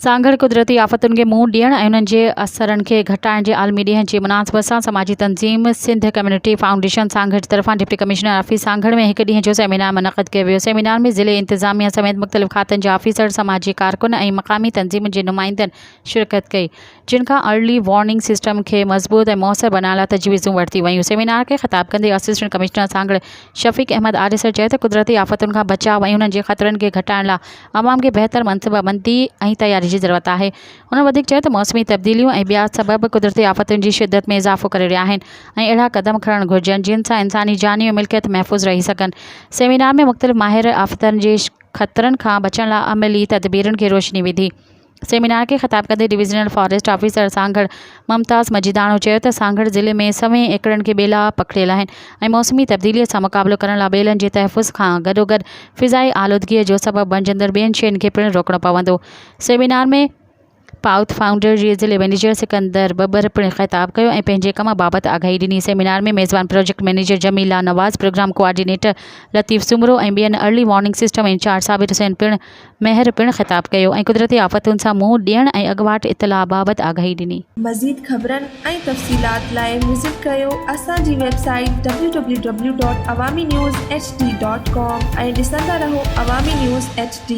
सांगड़ कुदरती आफ़तुनि खे मुंहुं ॾियण ऐं उन्हनि जे असरनि खे घटाइण जे आलमी ॾींहं जी मुनासिबत सां समाजी तंज़ीम सिंध कम्युनिटी फाउंडेशन सांगड़ जी तरफ़ां डिप्टी कमिश्नर ऑफिस सांगड़ में हिकु ॾींहं जो सेमिनार मुनक़द कयो वियो। सेमिनार में ज़िले इंतिज़ामिया समेत मुख़्तलिफ़ खातनि जा ऑफिसर, समाजी कारकुन ऐं मक़ामी तंज़ीमुनि जे नुमाइंदनि शिरकत कई, जिन खां अर्ली वार्निंग सिस्टम खे मज़बूत ऐं मौसर बनाइण लाइ तजवीज़ूं वरिती वयूं। सेमिनार खे ख़िताब कंदे असिस्टेंट कमिश्नर सांगड़ शफ़ीक अहमद आरिसर चयो त कुदरती आफ़तुनि खां बचाव ऐं उन्हनि जे ख़तरनि खे घटाइण लाइ अवाम खे बहितर मनसूबाबंदी ऐं तयारी जी ज़रूरत आहे। उन्होंने वधीक चयो त मौसमी तब्दीलियूं ऐं ॿिया सबब कुदरती आफ़तुनि जी शिदत में इज़ाफ़ो करे रहिया आहिनि ऐं अहिड़ा क़दम खणण घुरिजनि जिन सां इंसानी जानी ऐं मिल्कियत महफ़ूज़ रही सघनि। सेमिनार में मुख़्तलिफ़ माहिर आफ़तनि जे ख़तरनि खां बचण लाइ अमली तदबीरनि खे रोशनी विधी। सेमिनार के ख़िताब कंदे डिविजनल फॉरेस्ट ऑफिसर सांगड़ ममताज़ मजीदाणो चयो त सांगड़ ज़िले में 100 एकड़नि के ॿेला पकड़ियल आहिनि ऐं मौसमी तब्दीलीअ सां मुक़ाबिलो करण लाइ ॿेलनि जे तहफ़ुज़ खां गॾोगॾु फ़िज़ाई आलूदगीअ जो सबबु बणिजंदड़ ॿियनि शयुनि खे पिणु रोकणो पवंदो। सेमिनार में पाउथ फाउंडर जे ज़िले मैनेजर सिकंदर बबर पिणु ख़िताब कयो ऐं पंहिंजे कम बाबति आगाही ॾिनी। सेमिनार में मेज़बान project manager Jamila Nawaz, programme coordinator Latif Soomro ऐं ॿियनि early warning system incharge Sabir Hussain Mahar पिणु ख़िताब कयो ऐं कुदरती आफ़तुनि सां मुंहुं ॾियण ऐं अॻुवाट इतलाह बाबति आगाही ॾिनी। मज़ीद ख़बरनि ऐं तफ़सीलात लाइ विज़िट कयो असांजी वेबसाइट www.awamiNewsHD.com ऐं ॾिसंदा रहो अवामी न्यूज़ HD।